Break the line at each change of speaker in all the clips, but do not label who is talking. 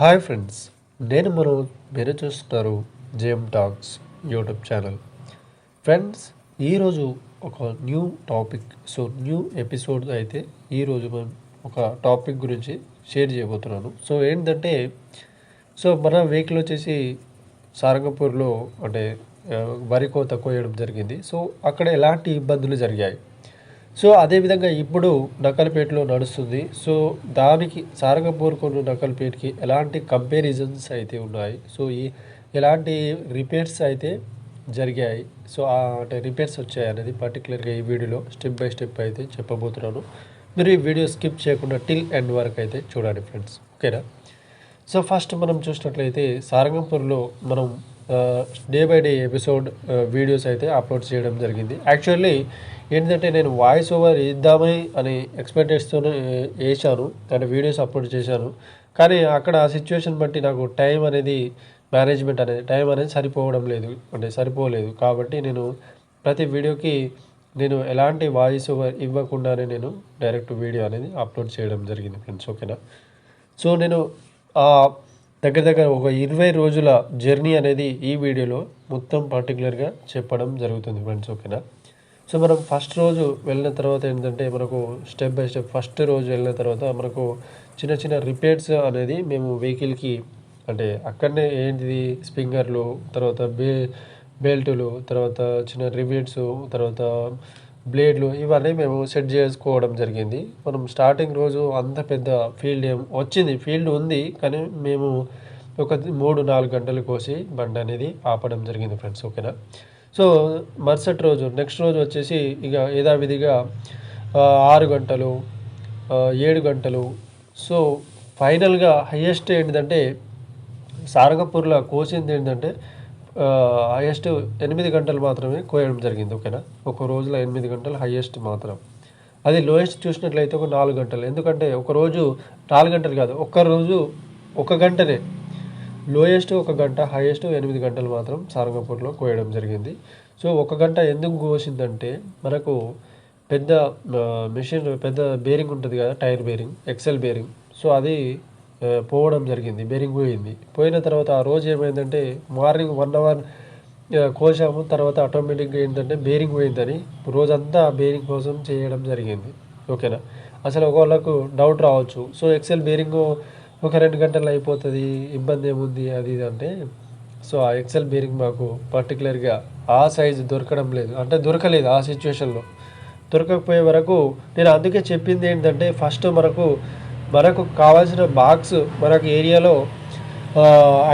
Hi friends, నేను మీరు చూస్తున్నారు JM talks YouTube channel. Friends, ఈరోజు ఒక న్యూ టాపిక్, న్యూ ఎపిసోడ్ అయితే ఈరోజు మనం ఒక టాపిక్ గురించి షేర్ చేయబోతున్నాను. ఏంటంటే మన వెహికల్ వచ్చేసి సారంగపూర్లో అంటే వరి కోత కోయడం జరిగింది. అక్కడ ఎలాంటి ఇబ్బందులు జరిగాయి, అదేవిధంగా ఇప్పుడు నక్కలపేటలో నడుస్తుంది. దానికి సారంగపూర్కు నక్కలపేటకి ఎలాంటి కంపారిజన్స్ అయితే ఉన్నాయి, ఎలాంటి రిపేర్స్ అయితే జరిగాయి, అంటే రిపేర్స్ వచ్చాయి అనేది పర్టికులర్గా ఈ వీడియోలో స్టెప్ బై స్టెప్ అయితే చెప్పబోతున్నాను. మీరు ఈ వీడియో స్కిప్ చేయకుండా టిల్ ఎండ్ వరకు అయితే చూడండి ఫ్రెండ్స్, ఓకేనా. ఫస్ట్ మనం చూసినట్లయితే సారంగపూర్లో మనం day by day episode videos అయితే అప్లోడ్ చేయడం జరిగింది. యాక్చువల్లీ ఏంటంటే నేను వాయిస్ ఓవర్ ఇద్దామని అని ఎక్స్పెక్టేషన్తో వేసాను, అంటే వీడియోస్ అప్లోడ్ చేశాను. కానీ అక్కడ ఆ సిచ్యువేషన్ బట్టి నాకు టైం అనేది టైం అనేది సరిపోలేదు. కాబట్టి నేను ప్రతి వీడియోకి ఎలాంటి వాయిస్ ఓవర్ ఇవ్వకుండానే నేను డైరెక్ట్ వీడియో అనేది అప్లోడ్ చేయడం జరిగింది ఫ్రెండ్స్, ఓకేనా. నేను దగ్గర ఒక 20 రోజుల జర్నీ అనేది ఈ వీడియోలో మొత్తం పర్టికులర్గా చెప్పడం జరుగుతుంది ఫ్రెండ్స్, ఓకేనా. మనం ఫస్ట్ రోజు వెళ్ళిన తర్వాత ఏంటంటే మనకు స్టెప్ బై స్టెప్ ఫస్ట్ రోజు వెళ్ళిన తర్వాత మనకు చిన్న చిన్న రిపేర్స్ అనేది మేము వెహికల్కి, అంటే అక్కడనే ఏంటిది స్ప్రింగర్లు, తర్వాత బెల్టులు, తర్వాత చిన్న రిబేట్స్, తర్వాత బ్లేడ్లు, ఇవన్నీ మేము సెట్ చేసుకోవడం జరిగింది. మనం స్టార్టింగ్ రోజు అంత పెద్ద ఫీల్డ్ ఉంది, కానీ మేము ఒక 3-4 గంటలు కోసి బండి అనేది ఆపడం జరిగింది ఫ్రెండ్స్, ఓకేనా. మరుసటి రోజు నెక్స్ట్ రోజు వచ్చేసి ఇక యథావిధిగా 6 గంటలు, 7 గంటలు. ఫైనల్గా హయ్యెస్ట్ ఏంటంటే సారంగపూర్లో కోసింది ఏంటంటే హైయెస్ట్ 8 గంటలు మాత్రమే కోయడం జరిగింది, ఓకేనా. ఒక రోజులో 8 గంటలు హైయెస్ట్ మాత్రం. అది లోయెస్ట్ చూసినట్లయితే ఒక 4 గంటలు. ఎందుకంటే ఒకరోజు 4 గంటలు కాదు, ఒక్కరోజు 1 గంటనే. లోయెస్ట్ 1 గంట, హైయెస్ట్ 8 గంటలు మాత్రం సారంగపూర్లో కోయడం జరిగింది. 1 గంట ఎందుకు కోసిందంటే మనకు పెద్ద మెషిన్, పెద్ద బేరింగ్ ఉంటుంది కదా, టైర్ బేరింగ్, ఎక్సెల్ బేరింగ్. అది పోవడం జరిగింది, బేరింగ్ పోయిన తర్వాత ఆ రోజు ఏమైందంటే మార్నింగ్ 1 అవర్ కోసాము, తర్వాత ఆటోమేటిక్గా ఏంటంటే బేరింగ్ పోయిందని రోజంతా బేరింగ్ కోసం చేయడం జరిగింది, ఓకేనా. అసలు ఒకళ్ళకు డౌట్ రావచ్చు, ఎక్సెల్ బేరింగ్ ఒక 2 గంటలు అయిపోతుంది, ఇబ్బంది ఏముంది అది ఇది అంటే. ఆ ఎక్సెల్ బేరింగ్ మాకు పర్టికులర్గా ఆ సైజు దొరకలేదు ఆ సిచ్యువేషన్లో. దొరకకపోయే వరకు నేను అందుకే చెప్పింది ఏంటంటే ఫస్ట్ మనకు కావాల్సిన బాక్స్, మనకు ఏరియాలో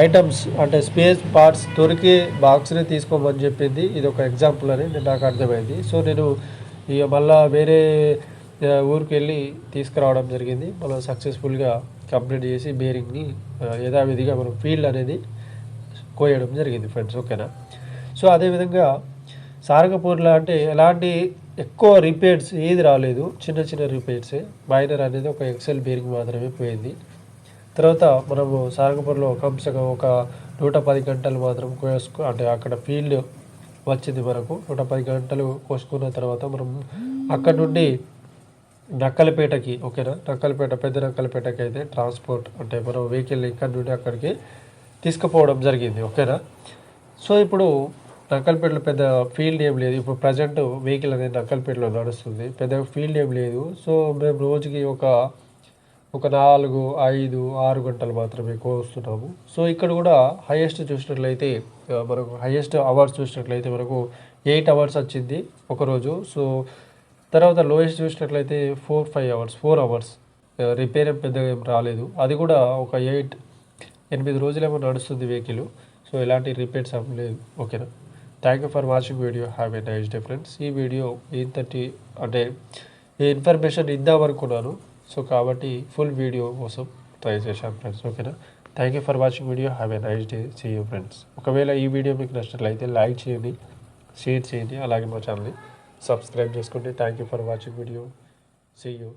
ఐటమ్స్ అంటే స్పేస్ పార్ట్స్ దొరికే బాక్స్ని తీసుకోమని చెప్పింది. ఇది ఒక ఎగ్జాంపుల్ అని నాకు అర్థమైంది. నేను ఇక మళ్ళీ వేరే ఊరికి వెళ్ళి తీసుకురావడం జరిగింది. మళ్ళీ సక్సెస్ఫుల్గా కంప్లీట్ చేసి బేరింగ్ని యథావిధిగా మనం ఫీల్డ్ అనేది కోయడం జరిగింది ఫ్రెండ్స్, ఓకేనా. అదేవిధంగా సారంగపూర్లో అంటే ఎలాంటి ఎక్కువ రిపేర్స్ ఏది రాలేదు, చిన్న చిన్న రిపేర్సే. మైనర్ అనేది ఒక ఎక్సెల్ బేరింగ్ మాత్రమే పోయింది. తర్వాత మనము సారంగపూర్లో కమ్సగా ఒక 110 గంటలు మాత్రం అంటే అక్కడ ఫీల్డ్ వచ్చింది మనకు. 110 గంటలు కోసుకున్న తర్వాత మనం అక్కడ నుండి నక్కలపేటకి, ఓకేనా, పెద్ద నక్కలపేటకి అయితే ట్రాన్స్పోర్ట్, అంటే మనం వెహికల్ ఇక్కడ నుండి అక్కడికి తీసుకుపోవడం జరిగింది, ఓకేనా. ఇప్పుడు నక్కలపేటలో పెద్ద ఫీల్డ్ ఏం లేదు. ఇప్పుడు ప్రజెంట్ వెహికల్ అనేది నక్కలపేటలో నడుస్తుంది, పెద్ద ఫీల్డ్ ఏం లేదు. మేము రోజుకి ఒక 4, 5, 6 గంటలు మాత్రమే కోస్తున్నాము. ఇక్కడ కూడా హైయెస్ట్ చూసినట్లయితే మనకు హైయెస్ట్ అవర్స్ చూసినట్లయితే మనకు 8 అవర్స్ వచ్చింది ఒకరోజు. తర్వాత లోయెస్ట్ చూసినట్లయితే 4 అవర్స్ రిపేర్ పెద్దగా ఏం రాలేదు. అది కూడా ఒక 8 రోజులేమో నడుస్తుంది వెహికల్. ఎలాంటి రిపేర్స్ ఏం లేదు, ఓకేనా. Thank you for watching video. Have a nice day friends. ఈ వీడియో అంటే ఈ ఇన్ఫర్మేషన్ ఇద్దామనుకున్నాను, కాబట్టి ఫుల్ వీడియో కోసం ట్రై చేశాను ఫ్రెండ్స్, ఓకేనా. Thank you for watching video. Have a nice day. See you friends. ఒకవేళ ఈ వీడియో మీకు నచ్చినట్లయితే లైక్ చేయండి, షేర్ చేయండి, అలాగే మా ఛానల్ని సబ్స్క్రైబ్ చేసుకోండి. Thank you for watching video. See you.